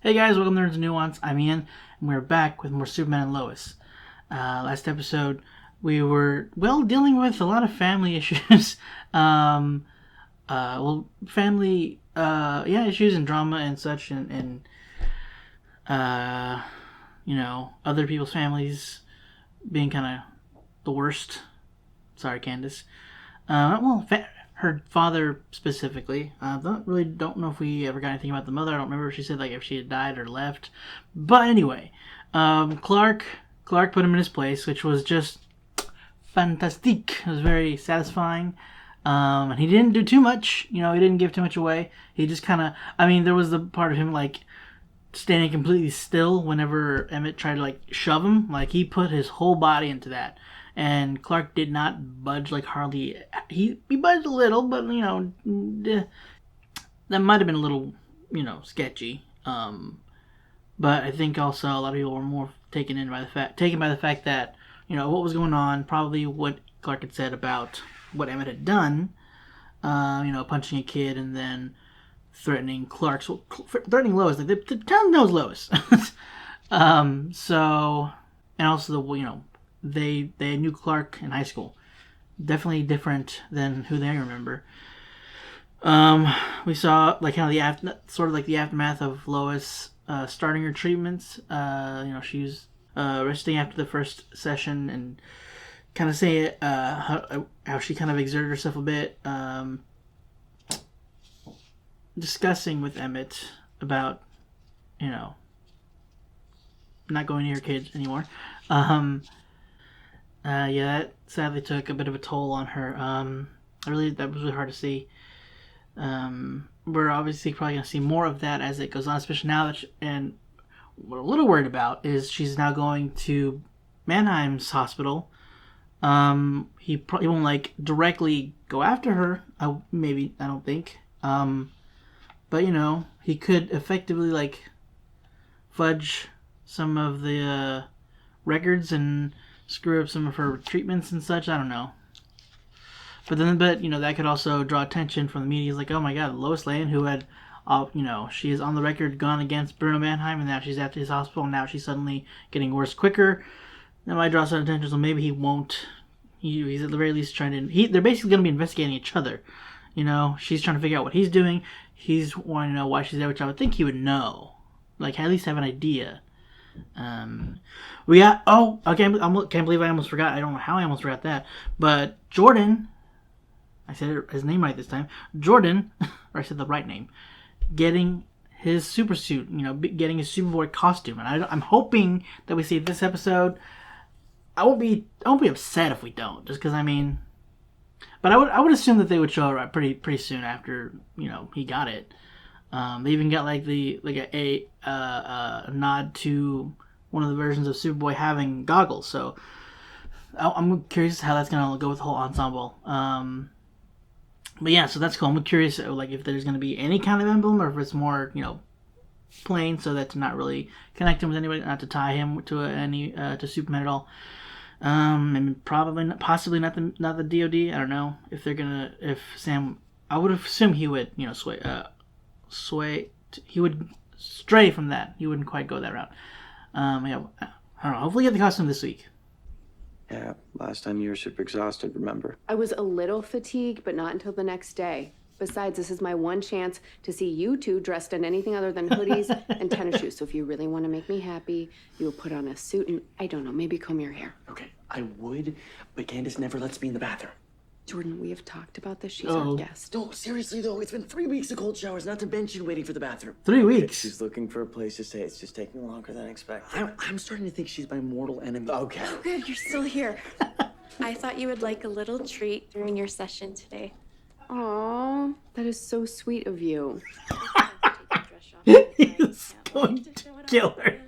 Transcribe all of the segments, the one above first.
Hey guys, welcome to Nerds and Nuance. I'm Ian, and we're back with more Superman and Lois. Last episode, we were, dealing with a lot of family issues. Family, issues and drama and such, and other people's families being kind of the worst. Sorry, Candice. Her father specifically. Don't know if we ever got anything about the mother. I don't remember if she said if she had died or left. But anyway, Clark put him in his place, which was just fantastic. It was very satisfying. And he didn't do too much. He didn't give too much away. He just kind of. There was the part of him standing completely still whenever Emmett tried to shove him. He put his whole body into that. And Clark did not budge hardly. He budged a little, but that might have been a little sketchy. But I think also a lot of people were more taken by the fact that what was going on. Probably what Clark had said about what Emmett had done. Punching a kid and then threatening threatening Lois. The town knows Lois. And also they knew Clark in high school. Definitely different than who they remember. We saw the aftermath of Lois starting her treatments. She was resting after the first session and kind of say how she kind of exerted herself a bit. Discussing with Emmett about not going near kids anymore. That sadly took a bit of a toll on her. That was really hard to see. We're obviously probably going to see more of that as it goes on, especially now that and what I'm a little worried about is she's now going to Mannheim's hospital. He probably won't directly go after her. I don't think. But he could effectively fudge some of the records and screw up some of her treatments and such. I don't know. But that could also draw attention from the media. It's oh my god, Lois Lane, who had, she is on the record gone against Bruno Mannheim, and now she's at his hospital, and now she's suddenly getting worse quicker. That might draw some attention, so maybe he won't. He's at the very least trying to. They're basically going to be investigating each other. She's trying to figure out what he's doing. He's wanting to know why she's there, which I would think he would know. At least have an idea. Can't believe I almost forgot. I don't know how I almost forgot that. But Jordan, I said his name right this time. Jordan, or I said the right name, getting his super suit, getting his Superboy costume. And I'm hoping that we see this episode. I won't be upset if we don't, just because but I would assume that they would show it pretty soon after he got it. They even got a nod to one of the versions of Superboy having goggles. So I'm curious how that's gonna go with the whole ensemble. But yeah, so that's cool. I'm curious if there's gonna be any kind of emblem or if it's more plain, so that to not really connect him with anybody, not to tie him to Superman at all. And possibly not the DOD. I don't know if they're gonna. If Sam, I would assume he would he would stray from that. He wouldn't quite go that route. I don't know. Hopefully, get the costume this week. Yeah, last time you were super exhausted. Remember? I was a little fatigued, but not until the next day. Besides, this is my one chance to see you two dressed in anything other than hoodies and tennis shoes. So if you really want to make me happy, you will put on a suit and, I don't know, maybe comb your hair. Okay, I would, but Candice never lets me in the bathroom. Jordan, we have talked about this. She's our guest. No, seriously though, it's been 3 weeks of cold showers, not to mention waiting for the bathroom. 3 weeks? She's looking for a place to stay. It's just taking longer than expected. I'm starting to think she's my mortal enemy. Okay. Oh, good, you're still here. I thought you would like a little treat during your session today. Aw, that is so sweet of you. He's going to kill her.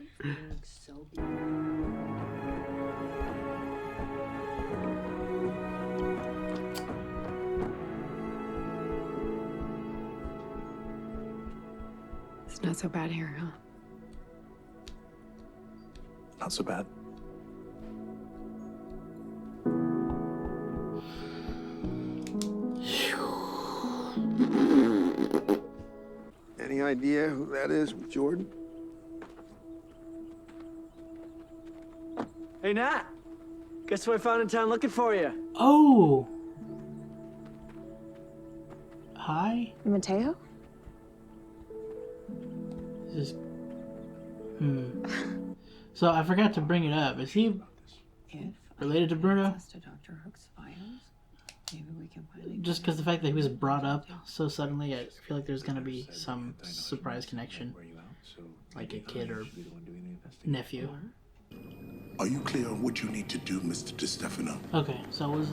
It's not so bad here, huh? Not so bad. Any idea who that is, Jordan? Hey, Nat. Guess who I found in town looking for you? Oh. Hi. Mateo? This is. So I forgot to bring it up. Is he related to Bruno? Just because the fact that he was brought up so suddenly, I feel like there's gonna be some surprise connection, like a kid or nephew. Are you clear on what you need to do, Mr. DeStefano? Okay, so it was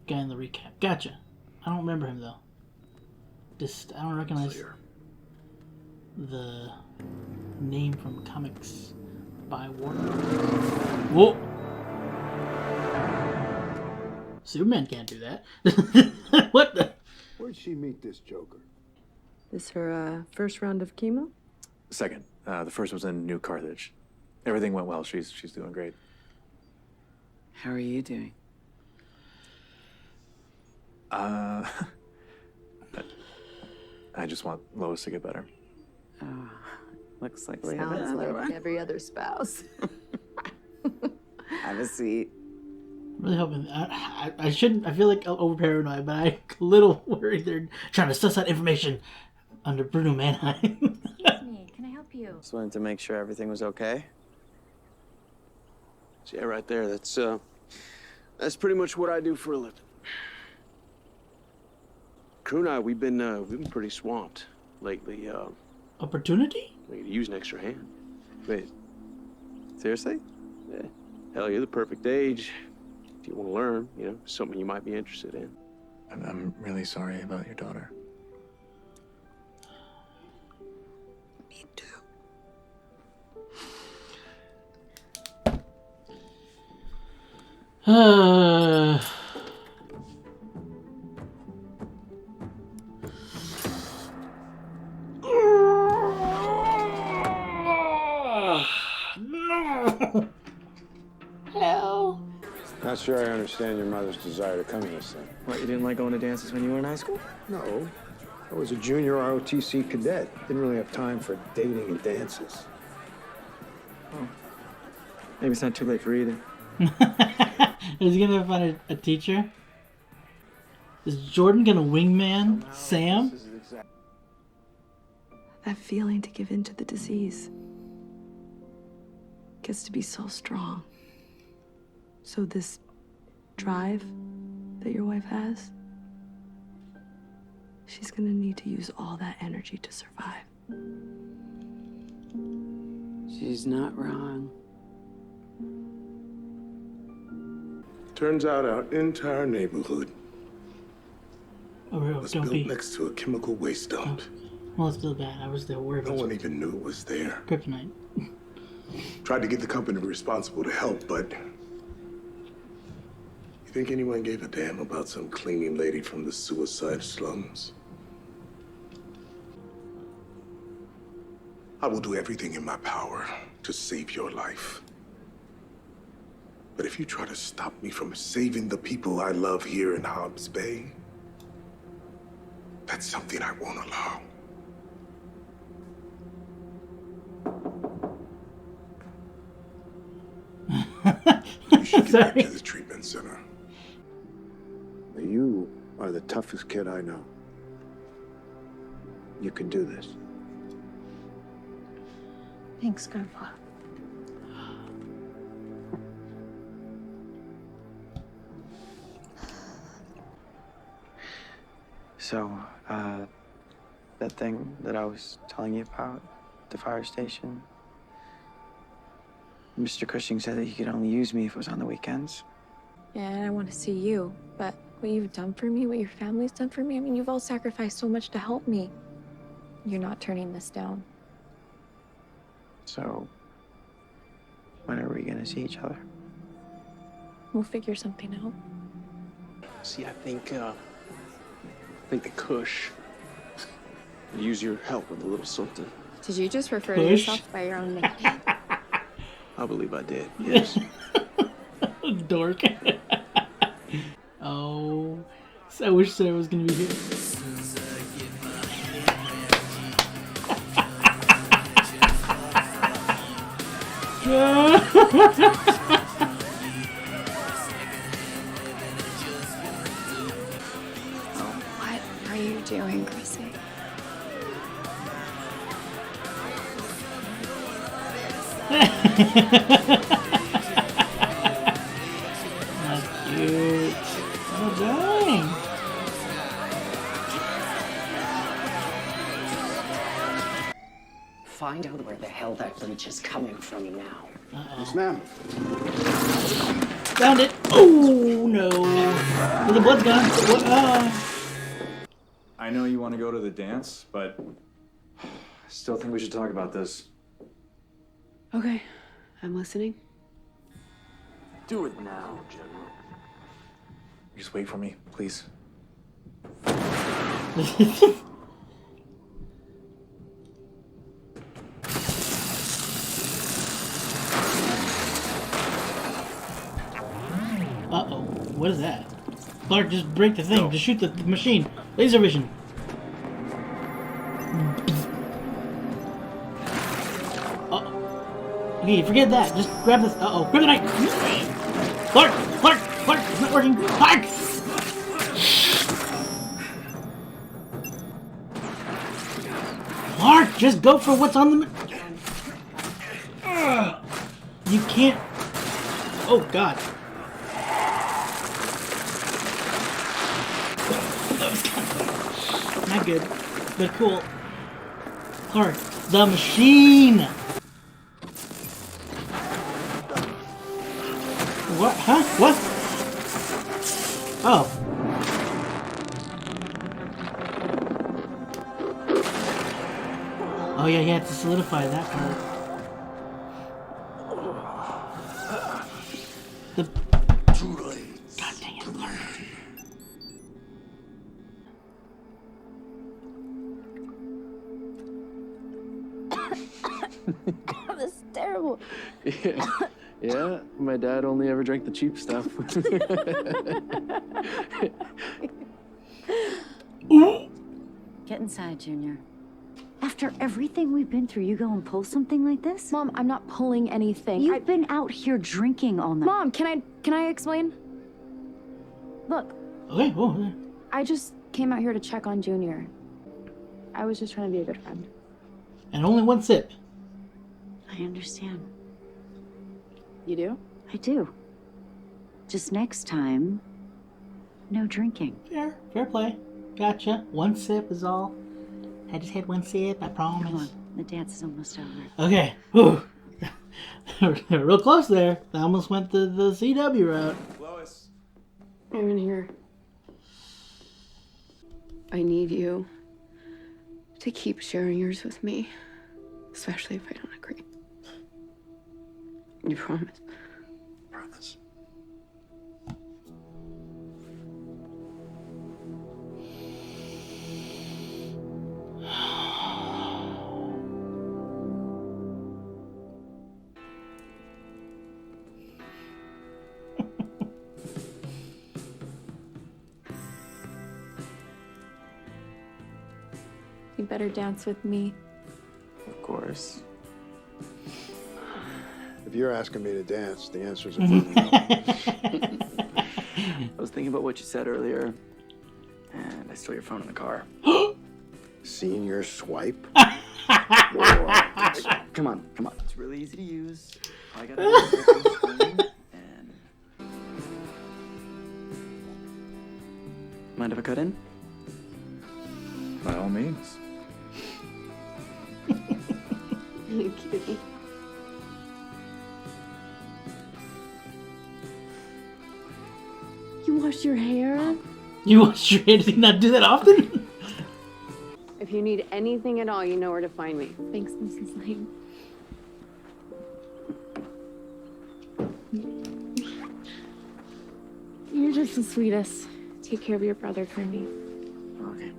guy in the recap. Gotcha. I don't remember him though. Just I don't recognize the name from comics by Warner. Whoa! Superman can't do that. What the? Where'd she meet this Joker? This her first round of chemo? Second. The first was in New Carthage. Everything went well. She's doing great. How are you doing? I just want Lois to get better. Looks like we have Sounds another like one. every other spouse. Have a seat. I'm really hoping. I shouldn't. I feel like I'm over paranoid, but I'm a little worried they're trying to suss out information under Bruno Mannheim. Me, can I help you? Just wanted to make sure everything was okay. So yeah, right there. That's pretty much what I do for a living. Crew and I, we've been pretty swamped lately. Opportunity? We could use an extra hand. Wait, seriously? Yeah. Hell, you're the perfect age. If you want to learn, something you might be interested in. I'm really sorry about your daughter. Me too. No! Hell. Not sure I understand your mother's desire to come here, son. What, you didn't like going to dances when you were in high school? No. I was a junior ROTC cadet. Didn't really have time for dating and dances. Maybe it's not too late for either. Is he gonna find a teacher? Is Jordan gonna wingman Sam? That feeling to give in to the disease gets to be so strong. So this drive that your wife has, she's gonna need to use all that energy to survive. She's not wrong. Turns out our entire neighborhood Oh, was don't built be. next to a chemical waste dump. Well, it's still bad. I was there worried No about one even knew it was there. kryptonite. Tried to get the company responsible to help, but you think anyone gave a damn about some cleaning lady from the suicide slums? I will do everything in my power to save your life. But if you try to stop me from saving the people I love here in Hobbs Bay, that's something I won't allow. You should get back Sorry. to the treatment center. You are the toughest kid I know. You can do this. Thanks, Grandpa. So, that thing that I was telling you about, the fire station, Mr. Cushing said that he could only use me if it was on the weekends. Yeah, and I want to see you, but what you've done for me, what your family's done for me, I mean, you've all sacrificed so much to help me. You're not turning this down. So, when are we gonna see each other? We'll figure something out. See, I think the Cush could use your help with a little something. Did you just refer to Push. yourself by your own name? I believe I did. Yes. Dork. Oh, so I wish Sarah was gonna be here. That's cute. Oh, dang. Find out where the hell that breach is coming from now. Yes, ma'am. Found it. Oh, no. Well, the blood's gone. What? I know you want to go to the dance, but I still think we should talk about this. Okay, I'm listening. Do it now, General. Just wait for me, please. Uh-oh. What is that? Clark, just break the thing. Just shoot the machine. Laser vision. Okay, forget that. Just grab this. Uh-oh. Grab the knife. Clark! Clark! Clark! It's not working. Clark! Clark! Just go for what's on the... You can't... Oh, God. That was kind of... Not good. But cool. Clark, the machine! What? Huh? What? Oh. Oh yeah, you have to solidify that part. The... God dang it, Clark. This is terrible. Yeah, my dad only ever drank the cheap stuff. Get inside, Junior. After everything we've been through, you go and pull something like this? Mom, I'm not pulling anything. You've been out here drinking all night. Mom, can I explain? Look, Okay, oh, yeah. I just came out here to check on Junior. I was just trying to be a good friend. And only one sip. I understand. You do? I do. Just next time, no drinking. Fair play. Gotcha. One sip is all. I just had one sip, I promise. Come on, the dance is almost over. Okay. Whew. Real close there. I almost went the CW route. Lois. I'm in here. I need you to keep sharing yours with me, especially if I don't agree. You promise? Promise. You better dance with me. Of course. If you're asking me to dance, the answer is a firm no. I was thinking about what you said earlier, and I stole your phone in the car. Seeing your swipe? Come on. It's really easy to use. All I gotta do is click on the screen, and... Mind if I cut in? By all means. Thank you. You wash your hair? You wash your hair? Does he not do that often? If you need anything at all, you know where to find me. Thanks, Mrs. Lane. You're just the sweetest. Take care of your brother for me. Okay.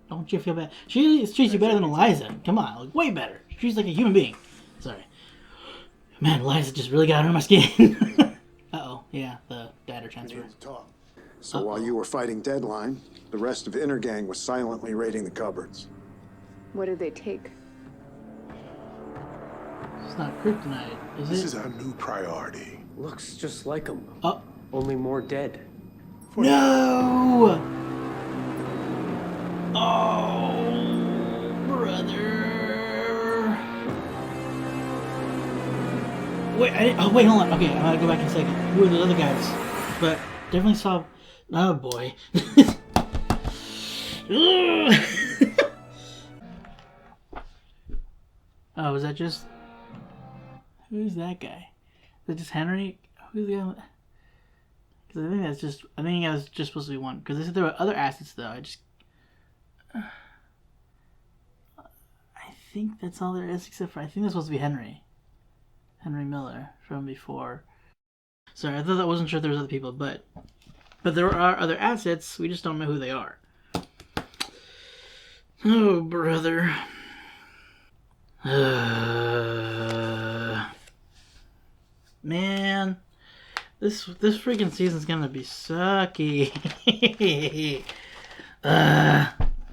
Don't you feel bad? She treats you better than Liza. Come on, like, way better. She's like a human being. Sorry. Man, Liza just really got under my skin. Uh-oh. Yeah, the data transfer. We need to talk. So while you were fighting Deadline, the rest of Intergang was silently raiding the cupboards. What did they take? It's not kryptonite, is it? This is our new priority. Looks just like him. Oh. Only more dead. No! Oh, brother. wait, hold on. Okay, I'm gonna go back in a second. Who are the other guys? But definitely saw. Oh boy. Oh, is that just? Who's that guy? Is that just Henry? Who's the other? Because I think that's just. I think that was just supposed to be one. Because they said there were other assets though. I think that's all there is, except for I think that's supposed to be Henry. Henry Miller from before. Sorry, I thought I wasn't sure if there was other people, but there are other assets. We just don't know who they are. Oh, brother. Man, this freaking season's gonna be sucky.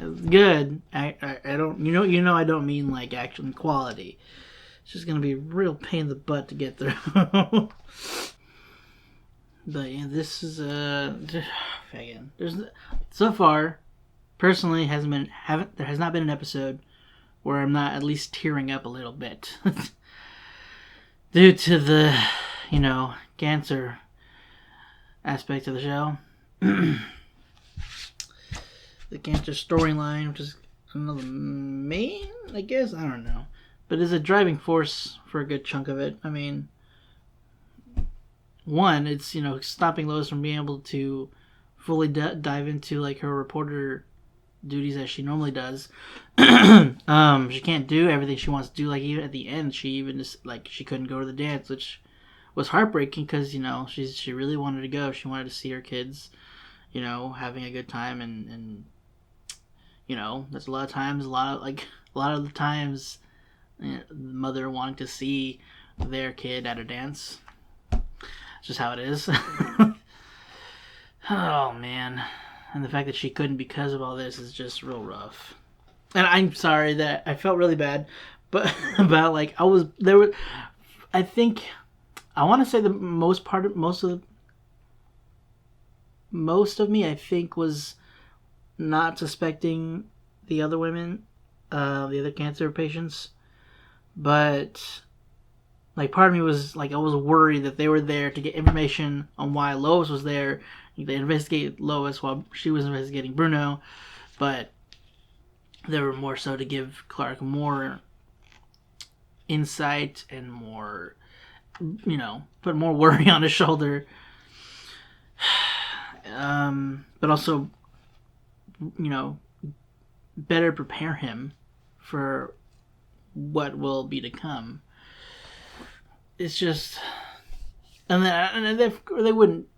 It's good. I don't you know I don't mean like actual quality. It's just gonna be a real pain in the butt to get through. But yeah, this is again. There's so far, personally, there has not been an episode where I'm not at least tearing up a little bit due to the cancer aspect of the show. The cancer storyline, which is another main, I guess, I don't know, but is a driving force for a good chunk of it. I mean, one, it's stopping Lois from being able to fully dive into like her reporter duties as she normally does. She can't do everything she wants to do. Like even at the end, she couldn't go to the dance, which was heartbreaking because she really wanted to go. She wanted to see her kids, having a good time, and there's a lot of times, a lot of the times, the mother wanting to see their kid at a dance. It's just how it is. Oh man, and the fact that she couldn't because of all this is just real rough. And I'm sorry that I felt really bad, but about like I was there were. I think I want to say the most of me I think was not suspecting the other women, the other cancer patients, but like part of me was like I was worried that they were there to get information on why Lois was there. They investigated Lois while she was investigating Bruno, but they were more so to give Clark more insight and more, put more worry on his shoulder. But also, better prepare him for what will be to come. It's just, and they wouldn't,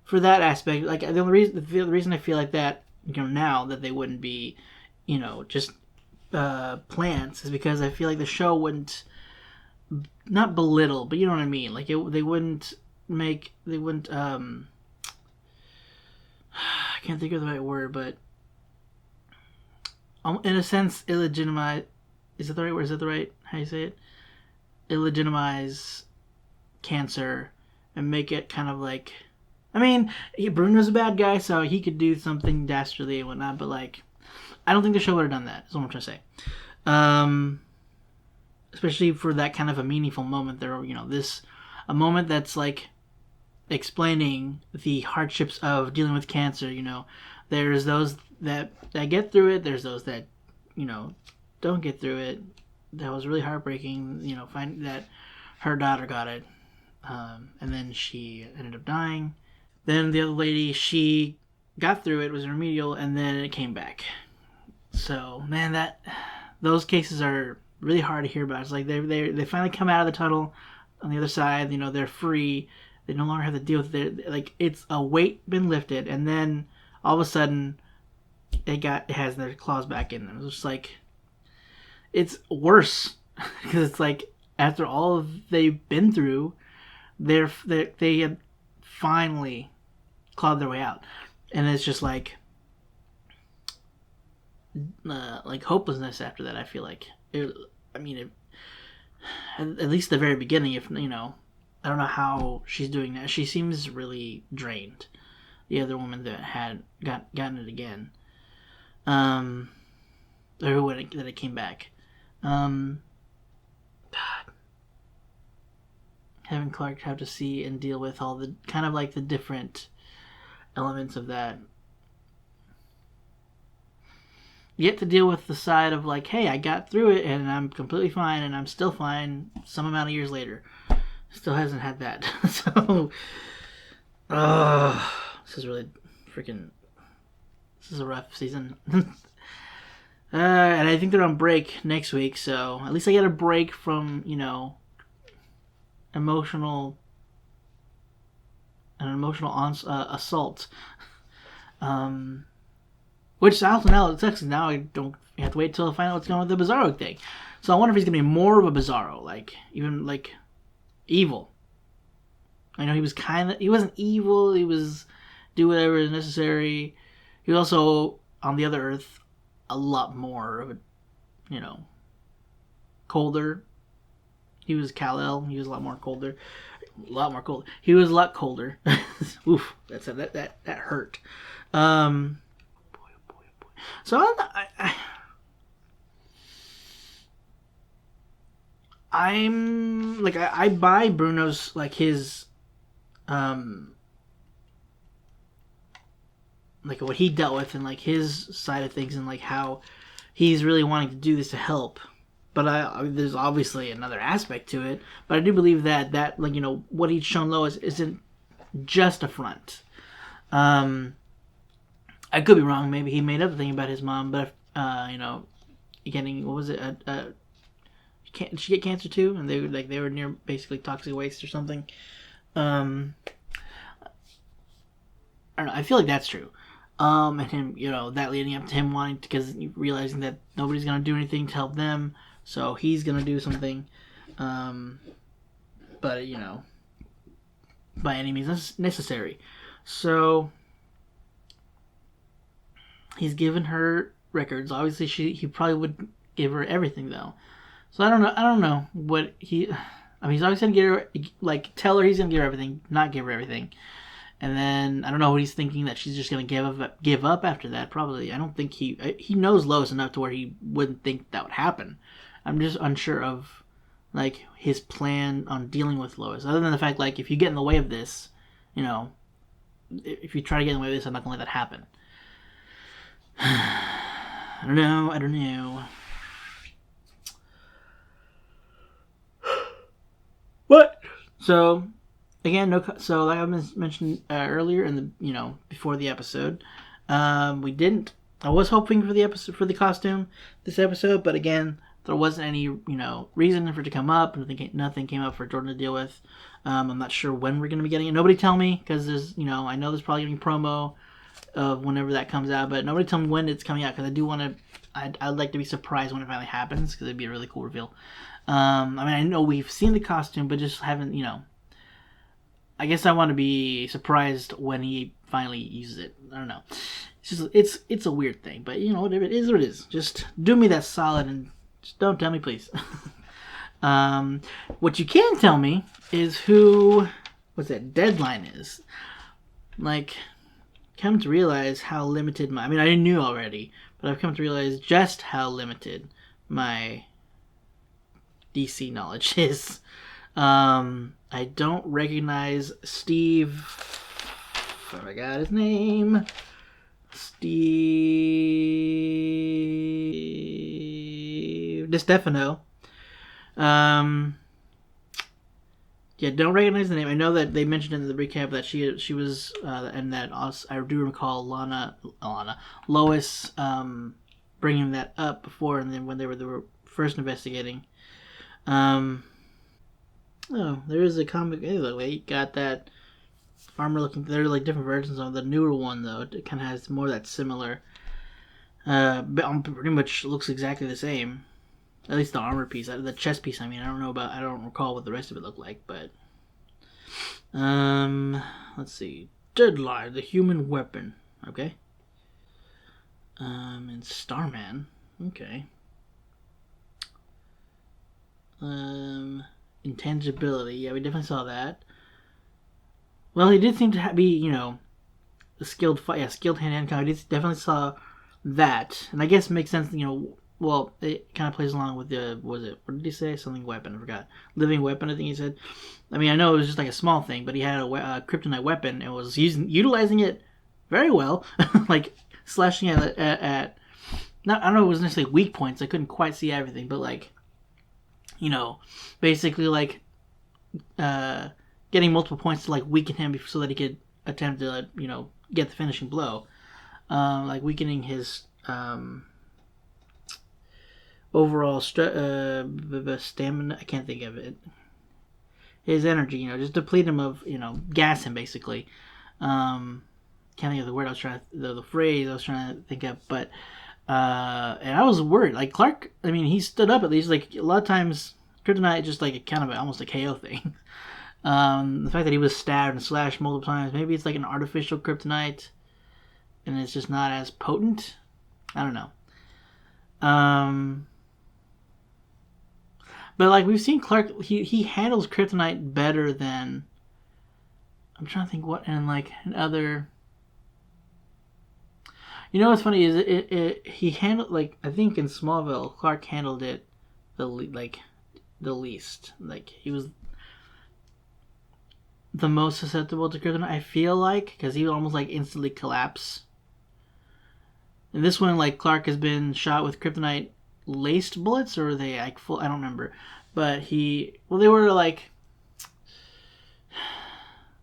for that aspect. Like the reason I feel like that, now that they wouldn't be, just plants, is because I feel like the show wouldn't, not belittle, but you know what I mean. Like they wouldn't. I can't think of the right word, but in a sense, illegitimize. Is that the right word? Is that the right how you say it? Illegitimize cancer and make it kind of like, I mean, Bruno's a bad guy, so he could do something dastardly and whatnot, but like, I don't think the show would have done that. Is what I'm trying to say. Especially for that kind of a meaningful moment. There, a moment that's like explaining the hardships of dealing with cancer. There's those that get through it. There's those that don't get through it. That was really heartbreaking. Finding that her daughter got it, and then she ended up dying. Then the other lady, she got through it, was remedial, and then it came back. So man, those cases are really hard to hear about. It's like they finally come out of the tunnel on the other side. They're free. They no longer have to deal with it. Like it's a weight been lifted, and then all of a sudden, it has their claws back in them. It's just like, it's worse because it's like after all of they've been through, they had finally clawed their way out, and it's just like hopelessness after that. I feel like at least the very beginning, if I don't know how she's doing that. She seems really drained. The other woman that had gotten it again, or that it came back. God, having Clark have to see and deal with all the kind of like the different elements of that. You get to deal with the side of like, hey, I got through it and I'm completely fine and I'm still fine some amount of years later. Still hasn't had that. So, this is really freaking, this is a rough season. And I think they're on break next week, so at least I get a break from, you know, an emotional assault. Which also now it sucks. Now I don't have to wait till I find out what's going on with the Bizarro thing. So I wonder if he's gonna be more of a Bizarro, like even like evil. I know he wasn't evil. He was do whatever is necessary. He was also on the other Earth a lot more of a, you know, colder. He was Kal-El. He was a lot more colder. A lot more cold. He was a lot colder. Oof, that hurt. So I'm like I buy Bruno's like his like what he dealt with and like his side of things and like how he's really wanting to do this to help. But there's obviously another aspect to it. But I do believe that like, you know, what he's shown Lois isn't just a front. I could be wrong. Maybe he made up the thing about his mom. But you know, getting what was it? Did she get cancer too? And they were near basically toxic waste or something. I don't know. I feel like that's true. And him, you know, that leading up to him wanting to, because realizing that nobody's gonna do anything to help them, so he's gonna do something. But you know, by any means necessary. So he's given her records. Obviously, he probably would give her everything though. So I don't know what he. I mean, he's always gonna give her, like, tell her he's gonna give her everything, not give her everything. And then I don't know what he's thinking, that she's just gonna give up after that. Probably. I don't think he knows Lois enough to where he wouldn't think that would happen. I'm just unsure of like his plan on dealing with Lois. Other than the fact, like, if you get in the way of this, you know, if you try to get in the way of this, I'm not gonna let that happen. I don't know. What? So again, so like I mentioned earlier in the, you know, before the episode, we didn't. I was hoping for the costume this episode, but again, there wasn't any, you know, reason for it to come up. Nothing came up for Jordan to deal with. I'm not sure when we're gonna be getting it. Nobody tell me, because there's, you know, I know there's probably gonna be promo of whenever that comes out, but nobody tell me when it's coming out, because I do want to. I'd like to be surprised when it finally happens, because it'd be a really cool reveal. I mean, I know we've seen the costume, but just haven't, you know. I guess I want to be surprised when he finally uses it. I don't know. It's a weird thing, but you know, whatever it is, what it is. Just do me that solid and just don't tell me, please. What you can tell me is who that deadline is. Like, come to realize how limited I mean, I knew already, but I've come to realize just how limited my DC knowledge is. I don't recognize Steve. I forgot his name. Steve DiStefano. Yeah, don't recognize the name. I know that they mentioned in the recap that she was, and that also, I do recall Lois, bringing that up before, and then when they were first investigating. Oh, there is a comic. Anyway, got that armor looking. There are like different versions of the newer one though. It kind of has more of that similar. But pretty much looks exactly the same. At least the armor piece, the chest piece. I mean, I don't recall what the rest of it looked like, but. Let's see. Deadline, the human weapon. Okay. And Starman. Okay. Intangibility. Yeah, we definitely saw that. Well, he did seem to be, you know, a skilled hand-to-hand combat. We definitely saw that, and I guess it makes sense. You know, well, it kind of plays along with what did he say? Something weapon, I forgot. Living weapon, I think he said. I mean, I know it was just like a small thing, but he had a kryptonite weapon and was utilizing it very well, like slashing at not, I don't know, it was necessarily weak points. I couldn't quite see everything, but like, basically like getting multiple points to like weaken him so that he could attempt to get the finishing blow, like weakening his overall stamina. I can't think of it. His energy, just deplete him of, gas him basically. Can't think of the word I was trying to, the phrase I was trying to think of, but and I was worried. Like Clark, I mean, he stood up at least. Like a lot of times, kryptonite just like kind of almost a KO thing. The fact that he was stabbed and slashed multiple times, maybe it's like an artificial kryptonite, and it's just not as potent. I don't know. But like we've seen Clark, he handles kryptonite better than. I'm trying to think what and like in other. What's funny is he handled, like, I think in Smallville, Clark handled it the least. Like, he was the most susceptible to kryptonite, I feel like, because he would almost, like, instantly collapse. In this one, like, Clark has been shot with kryptonite-laced bullets, or are they, like, full, I don't remember. But they were, like,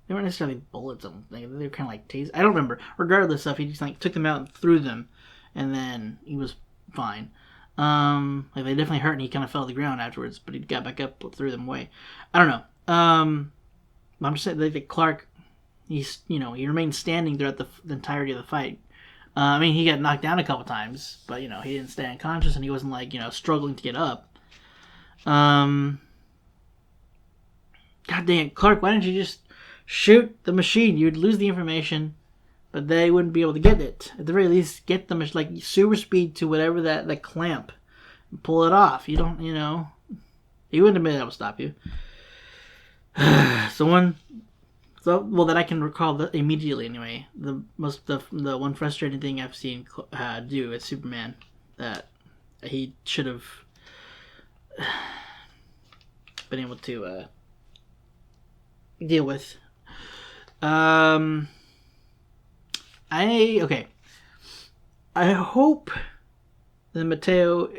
they weren't necessarily bullets. They were kind of like tasers. I don't remember. Regardless of, he just like took them out and threw them, and then he was fine. Like they definitely hurt, and he kind of fell to the ground afterwards. But he got back up, threw them away. I don't know. I'm just saying that Clark, he remained standing throughout the entirety of the fight. I mean, he got knocked down a couple times, but he didn't stay unconscious, and he wasn't like struggling to get up. God dang it, Clark! Why didn't you just shoot the machine? You'd lose the information, but they wouldn't be able to get it. At the very least, get them like super speed to whatever that clamp, and pull it off. You don't, he wouldn't have been able to stop you. Well, that I can recall immediately anyway. The one frustrating thing I've seen do at Superman that he should have been able to deal with. I hope that Mateo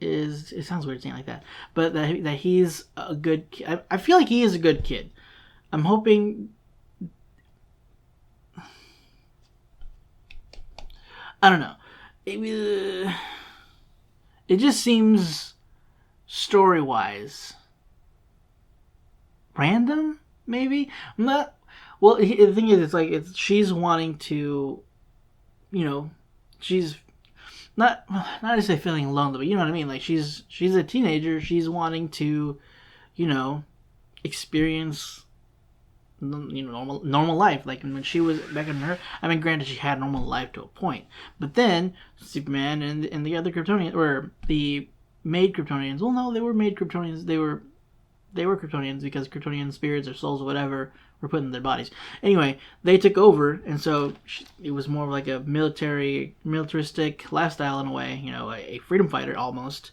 is. It sounds weird saying it like that, but that he's a good kid. I feel like he is a good kid. I'm hoping. I don't know. It just seems story-wise random. Maybe I'm not. Well, the thing is, it's she's wanting to, she's not to say feeling lonely, but you know what I mean. Like she's a teenager. She's wanting to, experience, normal life. Like when she was back in her. I mean, granted, she had normal life to a point, but then Superman and the other Kryptonians, or the made Kryptonians. Well, no, they were made Kryptonians. They were Kryptonians because Kryptonian spirits or souls or whatever were put in their bodies. Anyway, they took over, and so it was more of like a militaristic lifestyle in a way, a freedom fighter almost.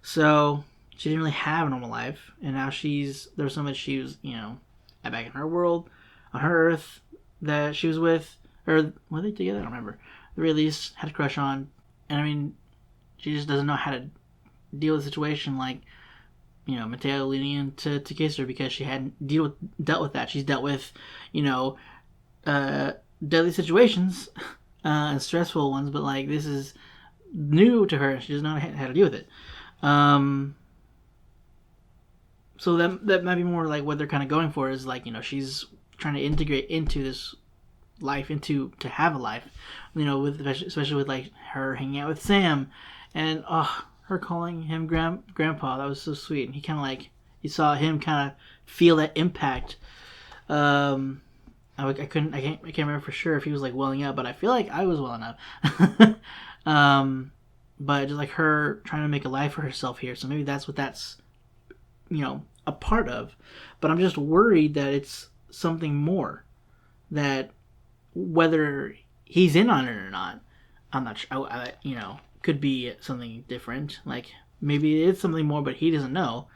So she didn't really have a normal life, and now there's so much she was, back in her world, on her Earth that she was with, or were they together? I don't remember. They really least had a crush on, and I mean, she just doesn't know how to deal with the situation like. Mateo leaning in to kiss her because she hadn't dealt with that. She's dealt with, deadly situations and stressful ones, but like this is new to her. She doesn't know how to deal with it. So that might be more like what they're kind of going for is like she's trying to integrate into this life, to have a life, with especially with like her hanging out with Sam, and her calling him grandpa. That was so sweet. And he kind of like, you saw him kind of feel that impact. I can't remember for sure if he was like welling up, but I feel like I was welling up. But just like her trying to make a life for herself here. So maybe that's what that's, a part of. But I'm just worried that it's something more, that whether he's in on it or not, I'm not sure. could be something different. Like maybe it's something more, but he doesn't know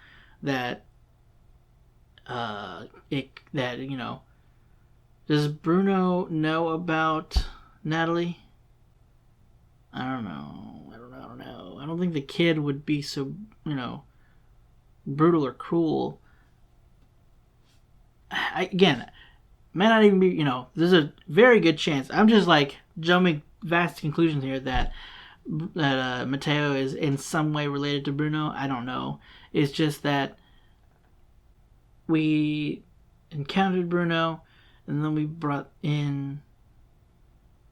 that. That does Bruno know about Natalie? I don't know. I don't think the kid would be so brutal or cruel. Again, might not even be, there's a very good chance. I'm just like jumping vast conclusions here that Mateo is in some way related to Bruno. I don't know. It's just that we encountered Bruno, and then we brought in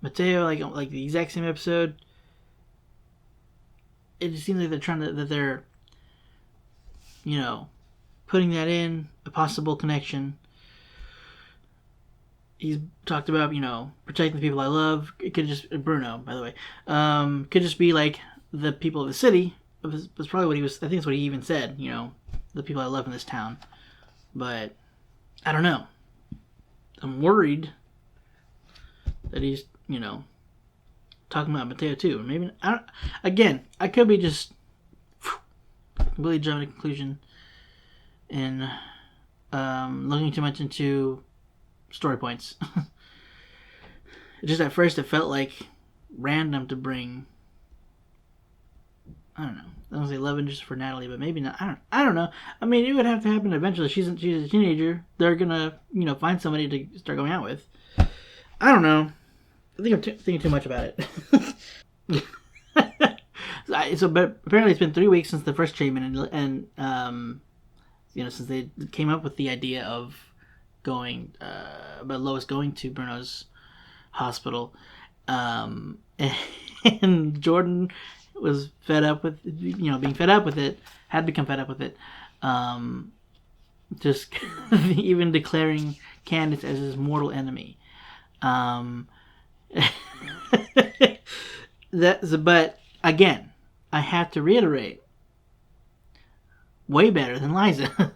Mateo, like the exact same episode. It just seems like they're putting that in a possible connection. He's talked about, protecting the people I love. It could just Bruno, by the way. Could just be like the people of the city. That's probably what he was. I think that's what he even said. The people I love in this town. But I don't know. I'm worried that he's, talking about Mateo too. Maybe I could be just completely jumping to conclusion and looking too much into story points. Just at first it felt like random to bring, I don't know, I don't say love interest for Natalie, but maybe not. I don't know. I mean, it would have to happen eventually. She's a teenager. They're gonna find somebody to start going out with. I don't know. I think I'm thinking too much about it. But apparently it's been 3 weeks since the first treatment, and since they came up with the idea of going, about Lois going to Bruno's hospital, and Jordan was fed up with, being fed up with it, had become fed up with it, just even declaring Candice as his mortal enemy. But again, I have to reiterate, way better than Liza.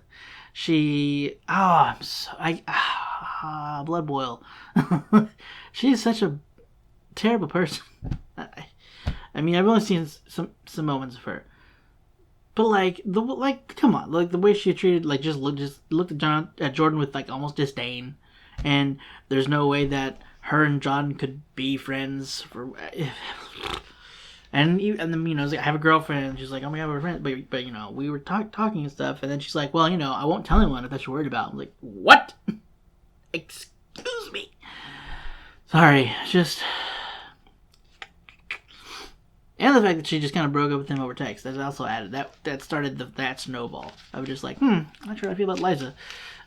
Blood boil. She's such a terrible person. I mean, I've only seen some moments of her, but come on, like the way she treated, just looked at Jordan with almost disdain, and there's no way that her and John could be friends for. And then I have a girlfriend. And she's like, oh my god, we're friends. But we were talking and stuff. And then she's like, well, I won't tell anyone if that's what you're worried about. I'm like, what? Excuse me. Sorry, just. And the fact that she just kind of broke up with him over text. That also added that started that snowball. I was just like, I'm not sure how I feel about Liza.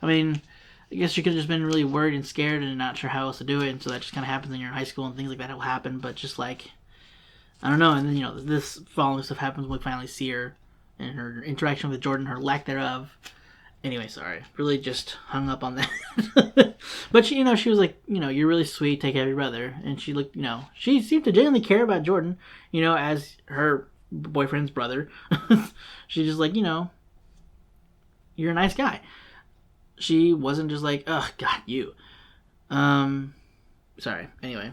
I mean, I guess she could have just been really worried and scared and not sure how else to do it. And so that just kind of happens when you're in high school and things like that will happen. But just I don't know. And then, this following stuff happens when we finally see her and her interaction with Jordan, her lack thereof. Anyway, sorry. Really just hung up on that. But she was like, you're really sweet. Take care of your brother. And she looked, she seemed to genuinely care about Jordan, as her boyfriend's brother. She's just like, you're a nice guy. She wasn't just like, oh, God, you. Sorry. Anyway.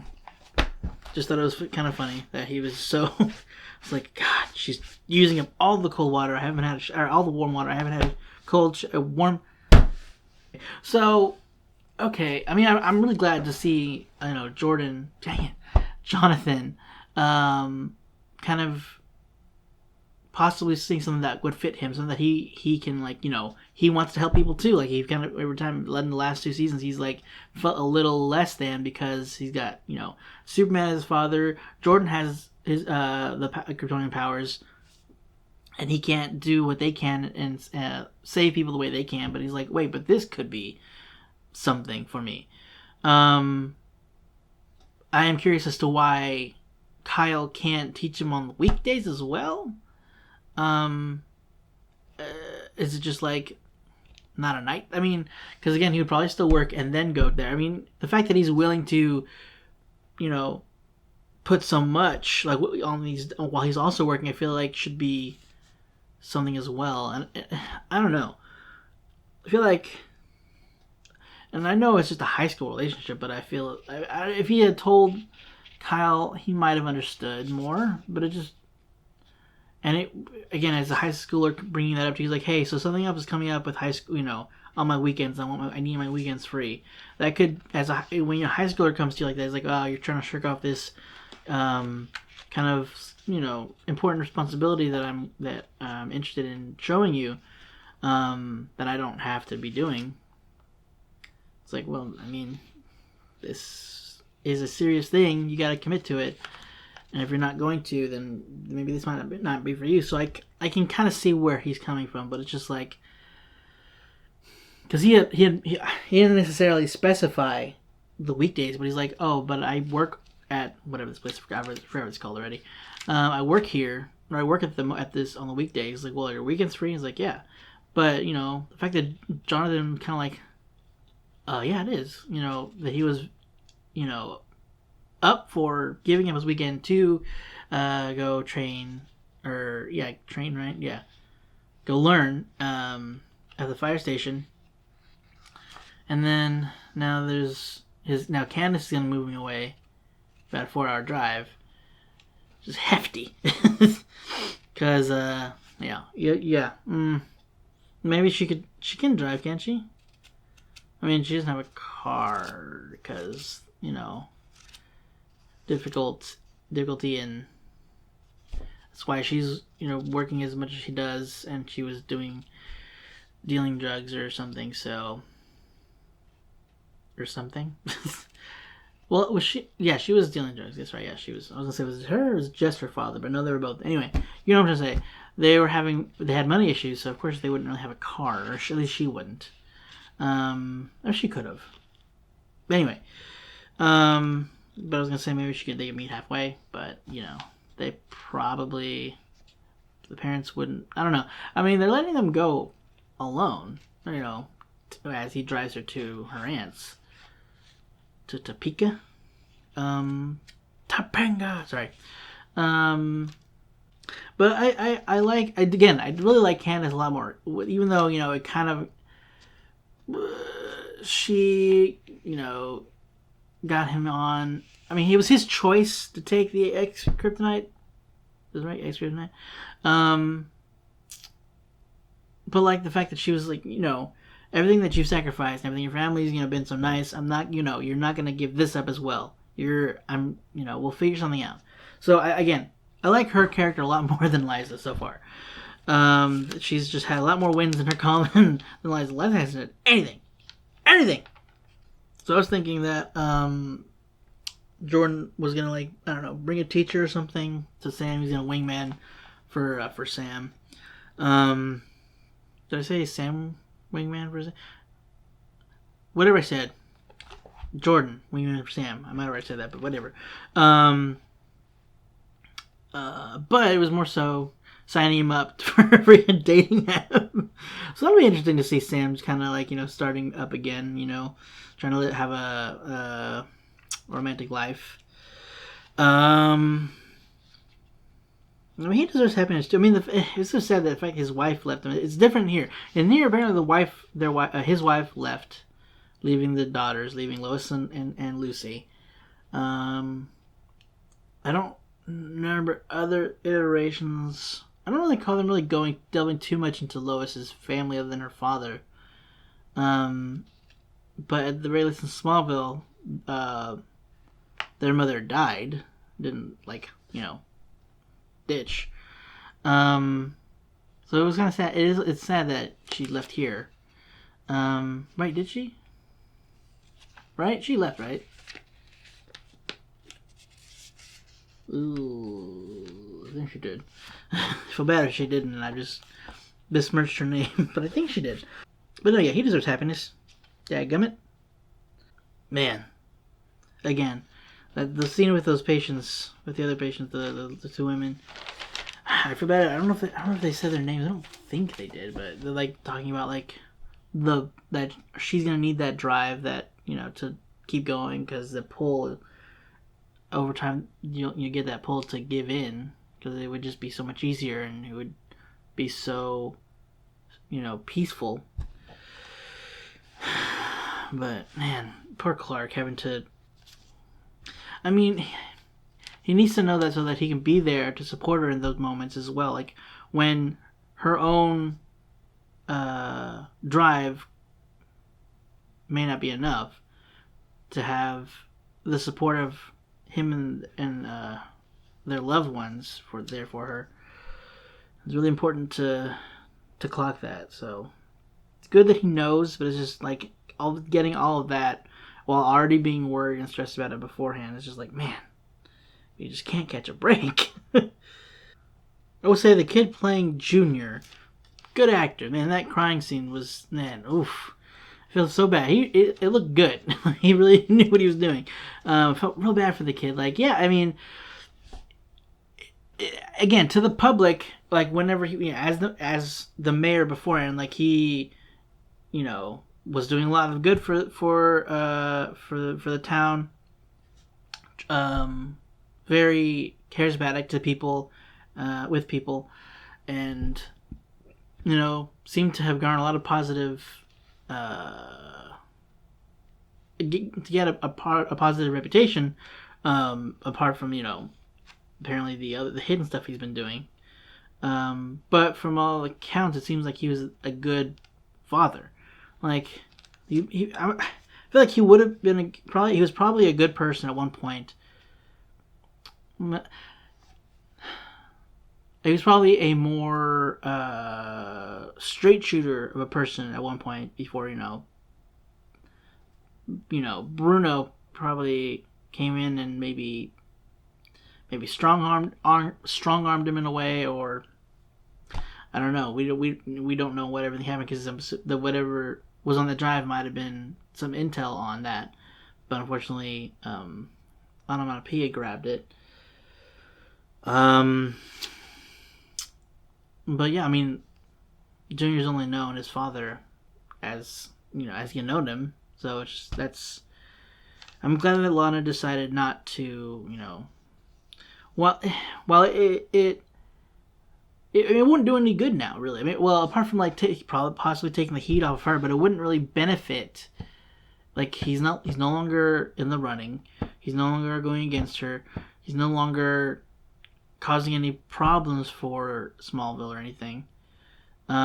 Just thought it was kind of funny that he was so. It's like, God, she's using up all the cold water. I haven't had, or all the warm water. I haven't had warm. So, okay. I mean, I'm really glad to see, Jordan. Dang it, Jonathan, kind of possibly seeing something that would fit him, something that he can he wants to help people too. He kind of every time led in the last 2 seasons, he's felt a little less than because he's got Superman as his father. Jordan has his the Kryptonian powers, and he can't do what they can and save people the way they can. But he's like, wait, but this could be something for me. I am curious as to why Kyle can't teach him on the weekdays as well. Is it just not a night? I mean, because again, he would probably still work and then go there. I mean, the fact that he's willing to, put so much on these while he's also working, I feel like should be something as well. And I don't know. I feel like, and I know it's just a high school relationship, but I feel if he had told Kyle, he might have understood more. But it just, And it, again, as a high schooler bringing that up to you, he's like, hey, so something else is coming up with high school, on my weekends. I need my weekends free. That could, when your high schooler comes to you like that, it's like, oh, you're trying to shirk off this, kind of, important responsibility that I'm interested in showing you, that I don't have to be doing. It's like, well, I mean, this is a serious thing. You got to commit to it. And if you're not going to, then maybe this might not be for you. So I can kind of see where he's coming from, but it's just like, because he didn't necessarily specify the weekdays, but he's like, oh, but I work at whatever this place, I forgot what it's called already. I work here, or I work at this on the weekdays. Like, well, are your weekends free? He's like, yeah, but the fact that Jonathan kind of like, yeah, it is. That he was, up for giving him his weekend to go train, train, right? Yeah. Go learn at the fire station. And then now now Candice is going to move him away. About a 4-hour drive. Just hefty. Because, maybe she can drive, can't she? I mean, she doesn't have a car because, difficulty, and that's why she's working as much as she does, and she was dealing drugs or something. Well, was she? Yeah, she was dealing drugs. That's right. Yeah, she was. I was gonna say, was it her or was it just her father? But no, they were both. Anyway, you know what I'm trying to say. They had money issues, so of course they wouldn't really have a car, or at least she wouldn't. Or she could have. Anyway, but I was gonna say maybe they could meet halfway, but they probably, the parents wouldn't. I don't know. I mean, they're letting them go alone, as he drives her to her aunt's, to Topeka, Topanga. Sorry, but I really like Candice a lot more, even though it kind of. She, got him on. I mean, it was his choice to take the X-Kryptonite. Is that right? X-Kryptonite. But like the fact that she was like, everything that you've sacrificed, everything your family's, been so nice. I'm not, you're not gonna give this up as well. We'll figure something out. So I like her character a lot more than Liza so far. She's just had a lot more wins in her column than Liza. Liza hasn't done anything. So I was thinking that Jordan was gonna bring a teacher or something to Sam. He's gonna wingman for Sam. Did I say Sam wingman for Sam? Whatever I said. Jordan wingman for Sam. I might have already said that, but whatever. But it was more so signing him up for freaking dating him. So that'll be interesting to see Sam's kind of starting up again, trying to have a romantic life. I mean, he deserves happiness too. I mean, it's so sad that the fact his wife left him. It's different here. In here, apparently his wife left, leaving the daughters, leaving Lois and Lucy. I don't remember other iterations. I don't really call them delving too much into Lois's family other than her father. But at the very least in Smallville, their mother died. Didn't ditch. So it was kind of sad. It's sad that she left here. Right? Did she? Right? She left, right? Ooh, I think she did. I feel bad if she didn't, and I just besmirched her name, but I think she did. But no, yeah, he deserves happiness. Dadgummit. Man. Again, the scene with those patients, with the other patients, the two women. I feel bad. I don't know if they said their names. I don't think they did, but they're talking about that she's gonna need that drive, that to keep going, because the pull over time you get that pull to give in, because it would just be so much easier and it would be so peaceful. But man, poor Clark having to. I mean, he needs to know that so that he can be there to support her in those moments as well. Like when her own drive may not be enough to have the support of him and their loved ones for her. It's really important to clock that. So it's good that he knows, but it's just like getting all of that while already being worried and stressed about it beforehand. It's just like, man, you just can't catch a break. I will say the kid playing Junior, good actor. Man, that crying scene was, man, oof. I feel so bad. It looked good. He really knew what he was doing. Felt real bad for the kid. Like, yeah, I mean, again, to the public, like whenever he, as the mayor beforehand, like he, was doing a lot of good for the town. Very charismatic to people, with people, and seemed to have garnered a lot of positive, to get a positive reputation, apart from apparently the hidden stuff he's been doing. But from all accounts, it seems like he was a good father. Like I feel like he would have been he was probably a good person at one point. He was probably a more straight shooter of a person at one point before Bruno probably came in and maybe strong armed him in a way, or I don't know. We don't know what everything happened because the whatever was on the drive might have been some intel on that, but unfortunately, Onomatopoeia grabbed it. But yeah, I mean, Junior's only known his father as you know him, so it's just, that's. I'm glad that Lana decided not to, while it wouldn't do any good now, really. I mean, well, apart from like possibly taking the heat off of her, but it wouldn't really benefit. Like he's no longer in the running. He's no longer going against her. He's no longer causing any problems for Smallville or anything. He's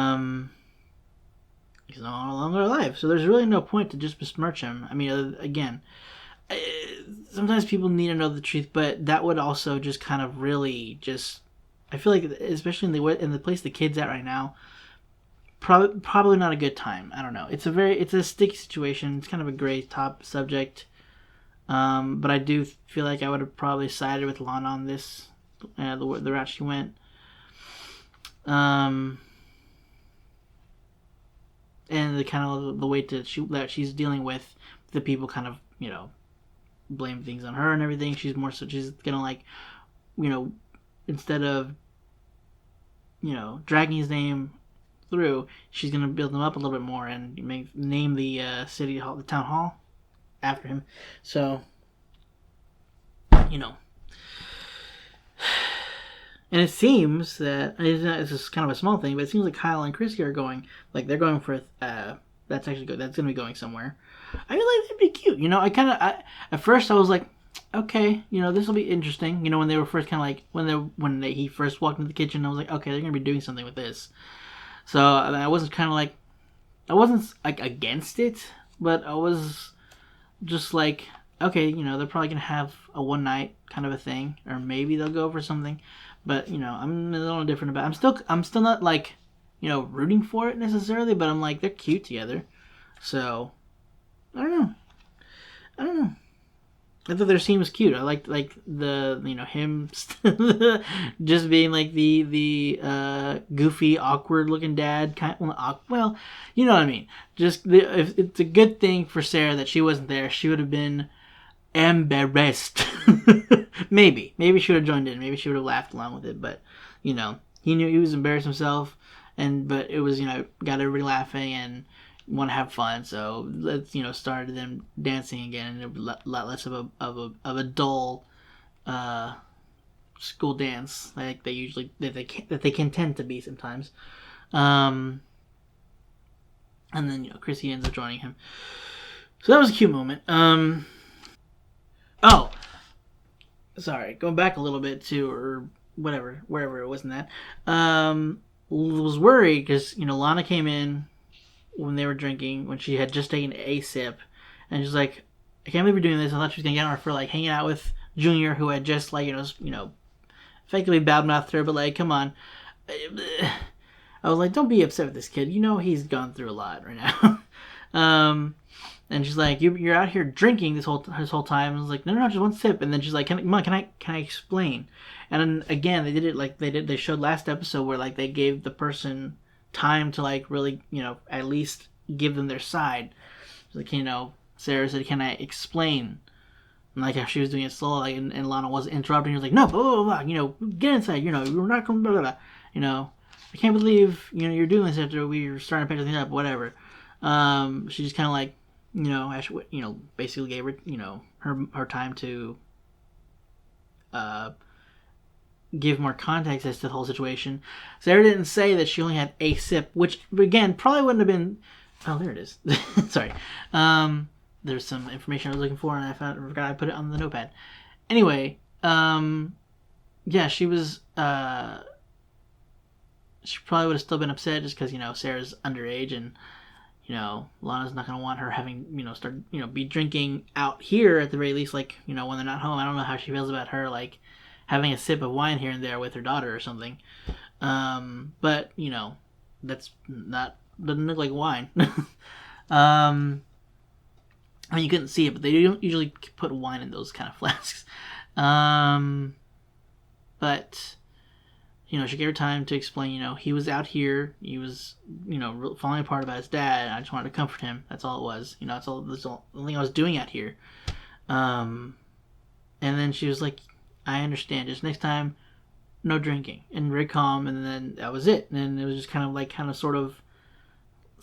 no longer alive, so there's really no point to just besmirch him. I mean, again, sometimes people need to know the truth, but that would also just kind of really just. I feel like, especially in the place the kid's at right now, probably not a good time. I don't know. It's a sticky situation. It's kind of a gray top subject, but I do feel like I would have probably sided with Lana on this. The route she went, and the kind of the way that she's dealing with the people, kind of blame things on her and everything. She's gonna like, instead of dragging his name through, she's gonna build him up a little bit more and name the city hall, the town hall, after him. So and it seems that it's just kind of a small thing, but it seems like Kyle and Chrissy are going, like they're going for that's actually good. That's gonna be going somewhere. I feel like that'd be cute. At first I was like, okay, this will be interesting. When they were first kind of like he first walked into the kitchen, I was like, okay, they're gonna be doing something with this. So I wasn't like against it, but I was just like, okay, they're probably gonna have a one night kind of a thing, or maybe they'll go for something. But I'm a little different about it. I'm still not like rooting for it necessarily, but I'm like, they're cute together. So I don't know. I thought their scene was cute. I liked the him just being like the goofy, awkward looking dad kind. Well, you know what I mean. Just if it's a good thing for Sarah that she wasn't there, she would have been embarrassed. Maybe she would have joined in. Maybe she would have laughed along with it. But he knew he was embarrassed himself, but it was got everybody laughing and want to have fun. So let's started them dancing again, and a lot less of a dull school dance like they usually that they can tend to be sometimes. And then Chrissy ends up joining him. So that was a cute moment. Oh. sorry, going back a little bit to, or whatever, wherever it was in that, was worried because, Lana came in when they were drinking, when she had just taken a sip, and she's like, I can't believe we're doing this. I thought she was going to get on her for, like, hanging out with Junior, who had just, like, effectively badmouthed her, but, like, come on. I was like, don't be upset with this kid. He's gone through a lot right now. And she's like, you're out here drinking this whole time. I was like, no, just one sip. And then she's like, can I explain? And then again, they did it like they showed last episode where like they gave the person time to like really, at least give them their side. Like, Sarah said, can I explain? And like how she was doing it slow, like, and Lana wasn't interrupting. She was like, no, blah, blah, blah, get inside, we're not going to blah, blah, blah, I can't believe, you're doing this after we were starting to pick things up, whatever. She just kind of like, actually, basically gave her, her time to give more context as to the whole situation. Sarah didn't say that she only had a sip, which, again, probably wouldn't have been... Oh, there it is. Sorry. There's some information I was looking for, and I forgot I put it on the notepad. Anyway, yeah, she was... she probably would have still been upset just because, Sarah's underage, and, Lana's not going to want her having, be drinking out here at the very least, like, when they're not home. I don't know how she feels about her, like, having a sip of wine here and there with her daughter or something. But, that's not, doesn't look like wine. I mean, you couldn't see it, but they don't usually put wine in those kind of flasks. But... she gave her time to explain, he was out here, he was, falling apart about his dad, and I just wanted to comfort him. That's all it was. That's the only thing I was doing out here. And then she was like, I understand. Just next time, no drinking. And very calm, and then that was it. And it was just kind of sort of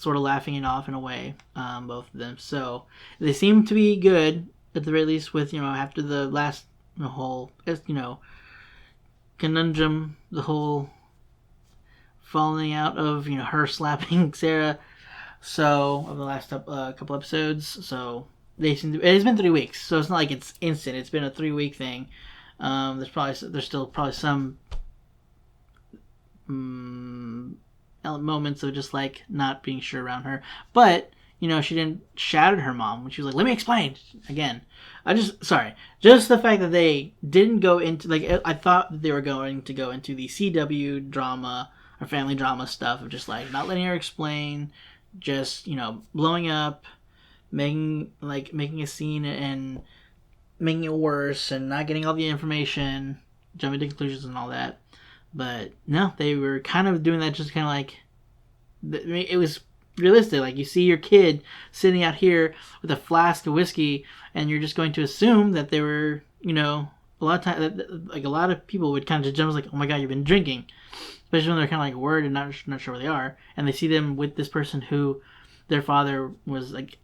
laughing it off in a way, both of them. So, they seem to be good, at the very least, with, after the last, whole, conundrum, the whole falling out of her slapping Sarah, so of the last couple episodes. So they seem to, it's been 3 weeks, so it's not like it's instant. It's been a 3-week thing. There's still probably some moments of just like not being sure around her, but she didn't shout at her mom when she was like, let me explain again. Just the fact that they didn't go into, like, I thought that they were going to go into the CW drama or family drama stuff of just, like, not letting her explain, just, blowing up, making a scene and making it worse and not getting all the information, jumping to conclusions and all that. But, no, they were kind of doing that just kind of like, it was realistic. Like, you see your kid sitting out here with a flask of whiskey, and you're just going to assume that they were, a lot of time, like a lot of people would kind of just jump like, oh my god, you've been drinking, especially when they're kind of like worried and not sure where they are, and they see them with this person who their father was like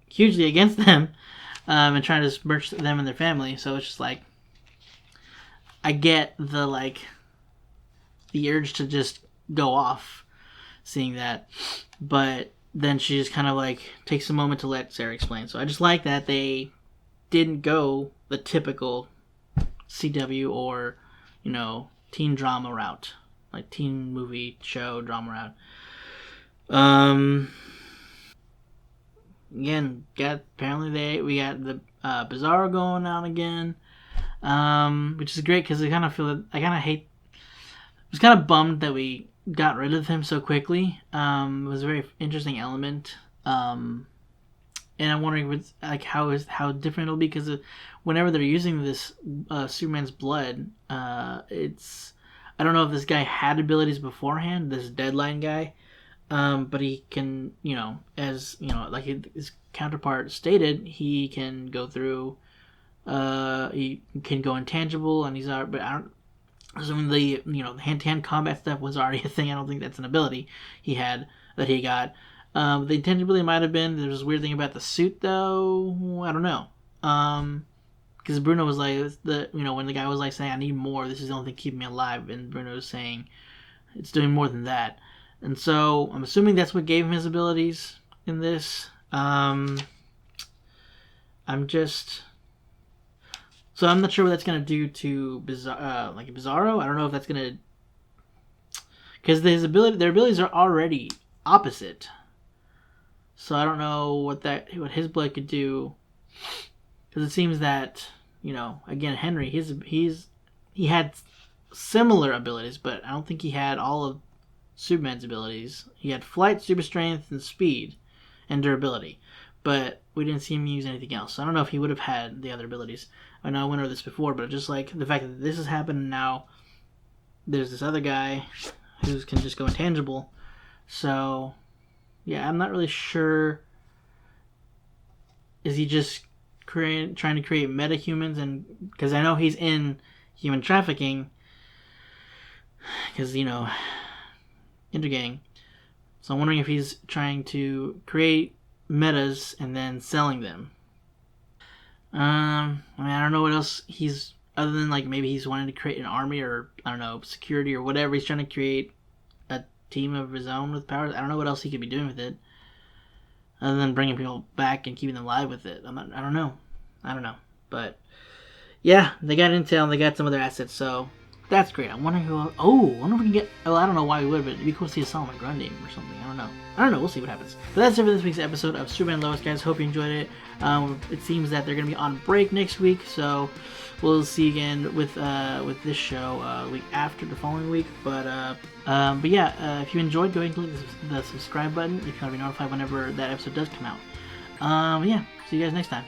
hugely against them, and trying to merge them and their family. So it's just like, I get the urge to just go off seeing that, but then she just kind of like takes a moment to let Sarah explain. So I just like that they didn't go the typical CW or teen drama route, like teen movie show drama route. Again, we got the Bizarro going on again, which is great because I kind of hate. I was kind of bummed that we got rid of him so quickly. It was a very interesting element, and I'm wondering how different it'll be, because whenever they're using this Superman's blood, it's, I don't know if this guy had abilities beforehand, this Deadline guy, but he can, as like his counterpart stated, he can go through, he can go intangible, and but I don't. Assuming the hand-to-hand combat stuff was already a thing, I don't think that's an ability he got. The intangibility might have been. There's this weird thing about the suit, though. I don't know. Because Bruno was like, when the guy was like saying, I need more, this is the only thing keeping me alive, and Bruno was saying, it's doing more than that. And so, I'm assuming that's what gave him his abilities in this. I'm just... So I'm not sure what that's gonna do to Bizarro. I don't know if that's gonna, because their abilities are already opposite. So I don't know what his blood could do, because it seems that, you know, again, Henry, he had similar abilities, but I don't think he had all of Superman's abilities. He had flight, super strength, and speed, and durability, but we didn't see him use anything else. So I don't know if he would have had the other abilities. I know I went over this before, but just like the fact that this has happened, and now there's this other guy who can just go intangible. So yeah, I'm not really sure. Is he just trying to create meta-humans? And because I know he's in human trafficking, because, you know, intergang. So I'm wondering if he's trying to create metas and then selling them. I mean, I don't know what else he's, other than like maybe he's wanting to create an army, or I don't know, security or whatever. He's trying to create a team of his own with powers. I don't know what else he could be doing with it, other than bringing people back and keeping them alive with it. I don't know. But yeah, they got intel and they got some other assets, so that's great. I'm wondering who. I wonder if we can get. Well, I don't know why we would, but it'd be cool to see a Solomon Grundy or something. I don't know. We'll see what happens. But that's it for this week's episode of Superman and Lois, guys. Hope you enjoyed it. It seems that they're gonna be on break next week, so we'll see you again with this show week after the following week. But yeah, if you enjoyed, go ahead and click the subscribe button if you want to be notified whenever that episode does come out. Yeah, see you guys next time.